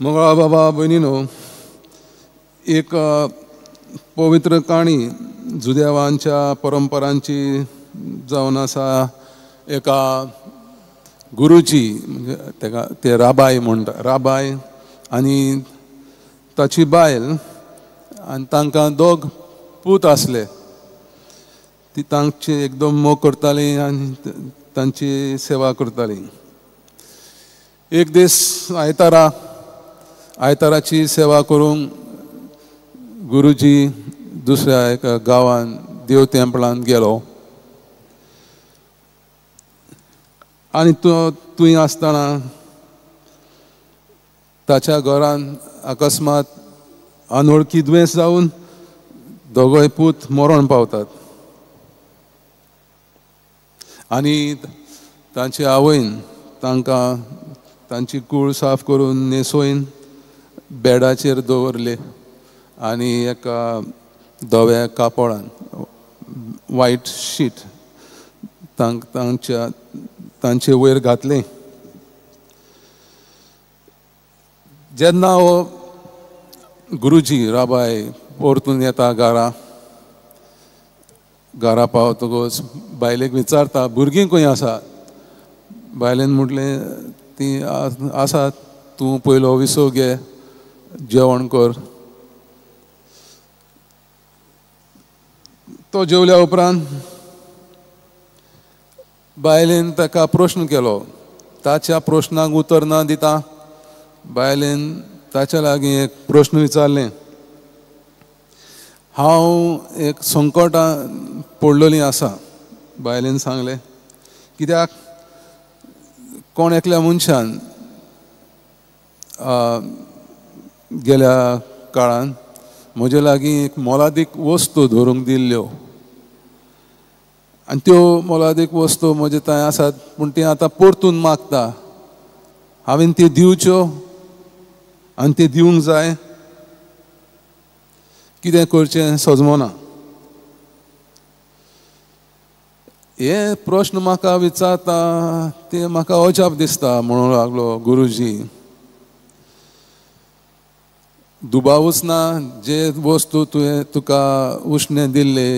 मंगळा बाबा भयणीनो, एक पवित्र काणी जुदेवांच्या परंपरांची जावन आसा. एका गुरुची म्हणजे तेका ते राबाय म्हणटा, राबाय आनी ताची बायल, आनी तांकां दोग पूत आसले. ती तांची एकदम मोग करताली आनी तांची सेवा करताली. एक दीस आयताराची सेवा करूंक गुरुजी दुसऱ्या एका गांवांत देव तेंपळांत गेलो. आनी थंय आसतना ताच्या घरान अकस्मात अनवळखी दुयेंस जावन दोगोय पूत मरण पावतात. आनी तांचे आवयन तांकां तांची कूळ साफ करून न्हेसोवन बेडाचेर दवरले आनी एका धव्या कापडान, व्हायट शीट तांचे वयर घातलें. जेन्ना हो गुरुजी राबाय परतून येता घरा पावतकच बायलेक विचारता, भुरगीं खंय आसा? बायलेन म्हटलें, ती आसात, तूं पयलो विसो घे, जेवण कर. तो जेवल्या उपरांत बायलेन ताका प्रश्न केलो. ताच्या प्रश्नाक उतर ना दिता बायलेन ताच्या लागीं एक प्रश्न विचारलें. हांव एक संकटांत पडलेली आसा, बायलेन सांगलें. कित्याक कोण एकल्या मनशान गेल्या काळान म्हजे लागीं एक मोलादीक वस्तू धरूंक दिल्ल्यो, आनी त्यो मोलादीक वस्तू म्हजे थंय आसात, पूण ती आतां परतून मागता. हांवें ती दिवच्यो आनी ती दिवंक जाय. कितें करचें सजमना. हे प्रश्न म्हाका विचारता ते म्हाका अजाप दिसता. म्हणूंक लागलो गुरुजी, दुबावूच ना. जे वस्तू तुवें तुका उश्णें दिल्ले,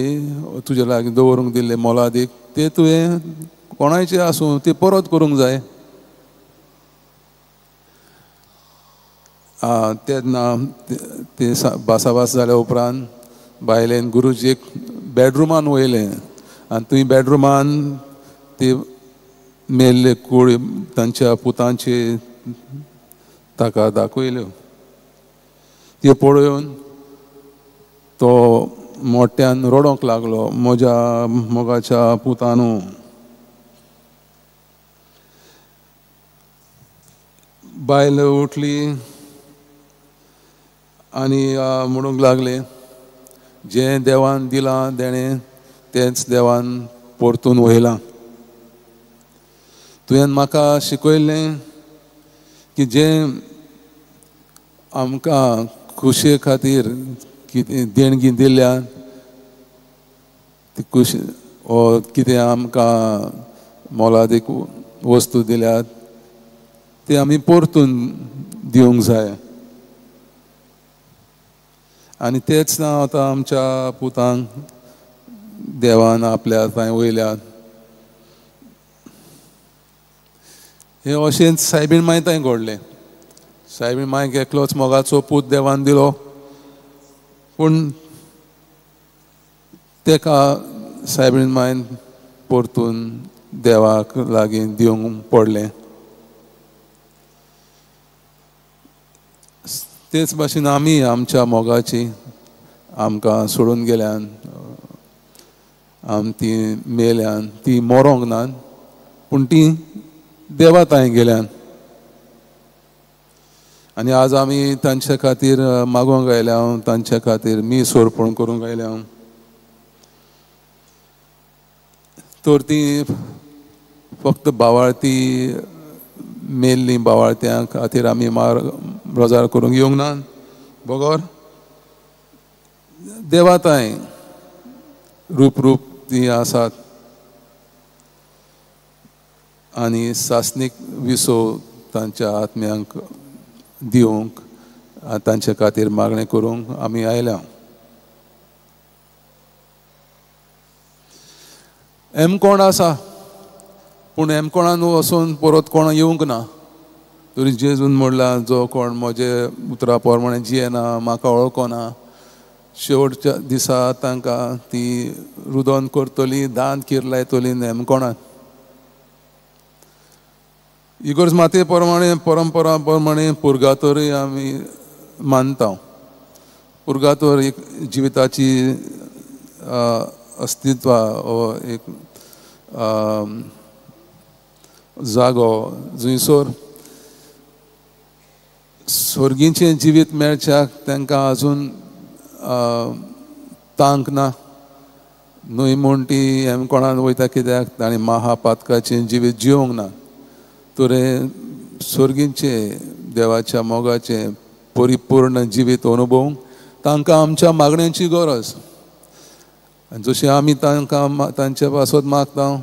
तुजे लागीं दवरूंक दिल्ले मोलादीक, ते तुवें कोणायचे आसूं ती परत करूंक जाय. तेन्ना ते भासाभास जाल्या उपरांत बायलेन गुरुजीक बेडरुमान वयलें आनी थंय बेडरुमान ती मेल्ले कूळ तांच्या पुतांची ताका दाखयल्यो. त्यो पळोवन तो मोठ्यान रडोंक लागलो, म्हज्या मोगाच्या पुतानू. बायल उठली आनी म्हणूंक लागले, जें देवान दिलां तेणें तेंच देवान परतून वयलां. तुवें म्हाका शिकयलें की जें आमकां खुशये खातीर कितें देणगी दिल्या, ती खुशी वो कितें आमकां मोलादीक वस्तू दिल्यात, ती आमी परतून दिवंक जाय. आनी तेच ना आतां आमच्या पुतांक देवान आपल्या थंय वयल्यात. हे अशेंच सायबीण मांय थंय घडलें. सायबीण मांयक एकलोच मोगाचो पूत देवान दिलो, पूण तेका सायबीण मांयन परतून देवाक लागीं दिवंक पडलें. तेच भाशेन आमी आमच्या मोगाची आमकां सोडून गेल्यान, ती मेल्यान, ती मरोंक ना, पूण ती देवा थंय गेल्यान. आनी आज आमी तांचे खातीर मागोंक आयल्या, तांचे खातीर मी सोरपण करूंक आयल्या. तर ती फक्त बावाळती मेल्ली बावाळत्यां खातीर आमी रोजार करूंक येवंक ना. बगोर देवा थंय रूप ती आसात आनी सासणीक विसो तांच्या आत्म्यांक दिवंक तांचे खातीर मागणें करूंक आमी आयल्या. कोण आसा पूण कोणान वचून परत कोण येवंक ना. तरी जेजून म्हणला जो कोण म्हजे उतरा प्रमाणे जियेना म्हाका वळखना शेवटच्या दिसा तांकां ती रुदन करतली दान कीर लायतली कोणान. इगोर्ज माते प्रमाणे परंपरा प्रमाणे पुर्गातोरी आमी मानता. पुर्गातोर एक जिविताची अस्तित्व हो एक जागो जंयसर स्वर्गीचें जिवीत मेळच्याक तांकां आजून तांक ना. न्हंय म्हूण ती कोणान वयता कित्याक ताणें महापातकाचें जिवीत जिवंक ना. तुरे स्वर्गीचें देवाच्या मोगाचें परिपूर्ण जिवीत अनुभवूंक तांकां आमच्या मागण्यांची गरज. आनी जशी आमी तांकां तांचे पासत मागता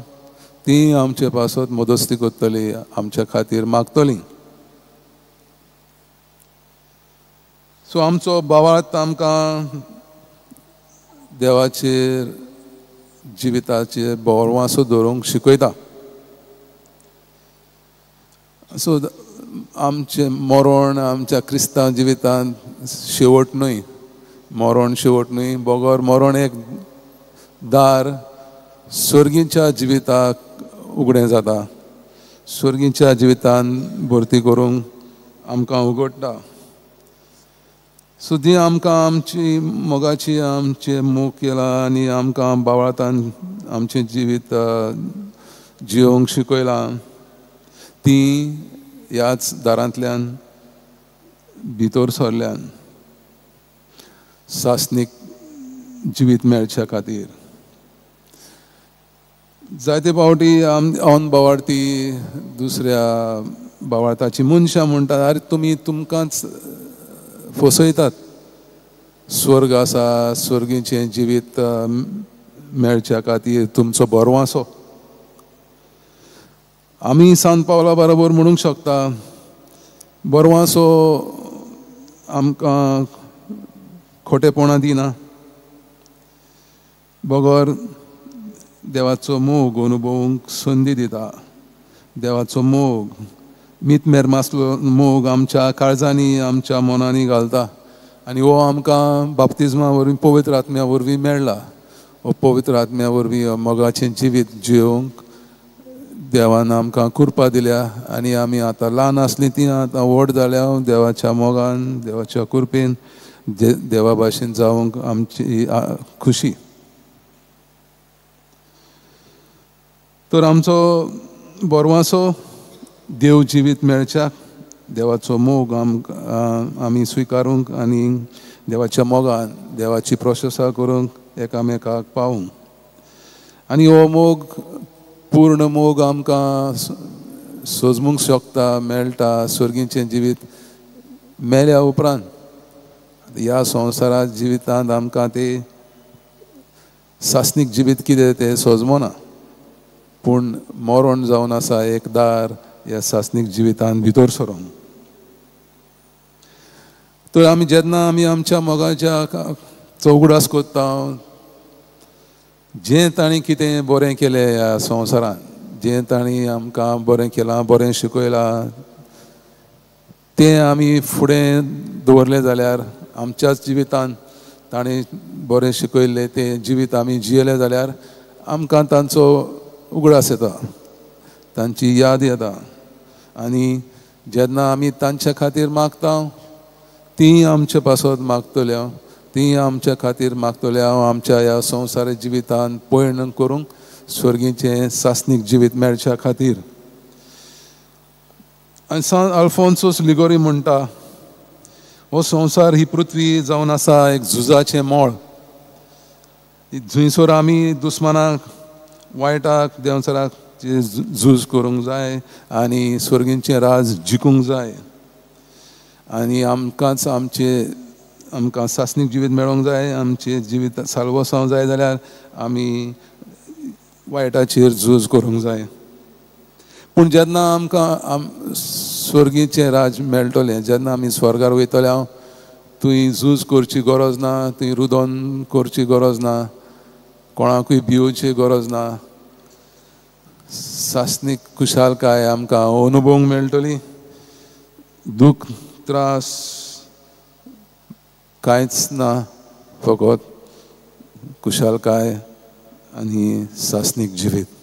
ती आमचे पासत मदस्ती करतली आमच्या खातीर मागतली. सो आमचो भावार्थ आमकां देवाचेर जिविताचेर बोरवांसो दवरूंक शिकयता. सो आमचें मरण आमच्या क्रिस्तांव जिवितांत शेवट न्हय. मरण शेवट न्हय. बोगोर मरण एक दार स्वर्गीच्या जिविताक उगडें जाता. स्वर्गीच्या जिवितांत भरती करूंक आमकां उगडटा. सो ती आमकां आमची मोगाची आमचें मोग केलां आनी आमकां बावळातान आमचें जिवीत जिवंक शिकयलां. ती ह्याच दारांतल्यान भितर सरल्यान सासणीक जिवीत मेळच्या खातीर. जायते फावटी हांव बावार्थी दुसऱ्या बावार्थाची मनशां म्हणटात आरे तुमी तुमकांच फसयतात. स्वर्ग आसा स्वर्गीचें जिवीत मेळच्या खातीर तुमचो बोरवांसो. आमी सांत पावला बरोबर म्हणूंक शकता बोरवांसो आमकां खोटेपणां दिना. बोगोर देवाचो मोग अनुभवूंक संदी दिता. देवाचो मोग मीत मेरमासलो मोग आमच्या काळजांनी आमच्या मनांनी घालता आनी हो आमकां बाप्तिस्मा वरवीं पवित्र आत्म्या वरवीं मेळ्ळा. हो पवित्र आत्म्या वरवीं मोगाचें जिवीत जिवंक देवान आमकां कृपा दिल्या आनी आमी आतां ल्हान आसलीं तीं आतां व्हड जाल्या देवाच्या मोगान देवाच्या कृपेन देवा भाशेन जावंक आमची खुशी. तर आमचो बोरवांसो देव जिवीत मेळच्याक देवाचो मोग आमी स्विकारूंक आनी देवाच्या मोगान देवाची प्रशंसा करूंक एकामेकाक पावूंक. आनी हो मोग पूर्ण मोग आमकां सजमूंक शकता मेळटा स्वर्गीचें जिवीत मेल्या उपरांत. ह्या संवसारांत जिवितांत आमकां तें सासणीक जिवीत कितें तें सजमना. पूण मरण जावन आसा एक दार ह्या सासणीक जिवितांत भितर सरोंक. तर आमी जेन्ना आमी आमच्या मोगाच्या चौगडास कोत्ता जें ताणें कितें बरें केलें ह्या संवसारांत जें ताणें आमकां बरें केलां बरें शिकयलां तें आमी फुडें दवरलें जाल्यार आमच्याच जिवितांत ताणें बरें शिकयल्लें तें जिवीत आमी जियेलें जाल्यार आमकां तांचो उगडास येता तांची याद येता. आनी जेन्ना आमी तांच्या खातीर मागता तीं आमचे पासत मागतल्यो तीं आमच्या खातीर मागतल्या आमच्या ह्या संवसारी जिवितांत पयण करूंक स्वर्गीचें सासणीक जिवीत मेळच्या खातीर. आनी सांत आल्फोन्सोस लिगोरी म्हणटा हो संवसार ही पृथ्वी जावन आसा एक झुजाचें मोळ. जंयसर आमी दुस्मानाक वायटाक देंवचाराक झूज करूंक जाय आनी स्वर्गीचें राज जिखूंक जाय. आनी आमकांच आमकां सासणीक जिवीत मेळोंक जाय आमचें जिवीत साल्वसांव जाय जाल्यार आमी वायटाचेर झूज करूंक जाय. पूण जेन्ना आमकां स्वर्गीचें राज मेळटलें जेन्ना आमी स्वर्गार वयतले हांव थंय झूज करची गरज ना, थंय रुदोन करची गरज ना, कोणाकूय भिवची गरज ना. सासणीक खुशालकाय आमकां अनुभवूंक मेळटली. दूख त्रास कांयच ना, फकत खुशालकाय आनी सासणीक जिवीत.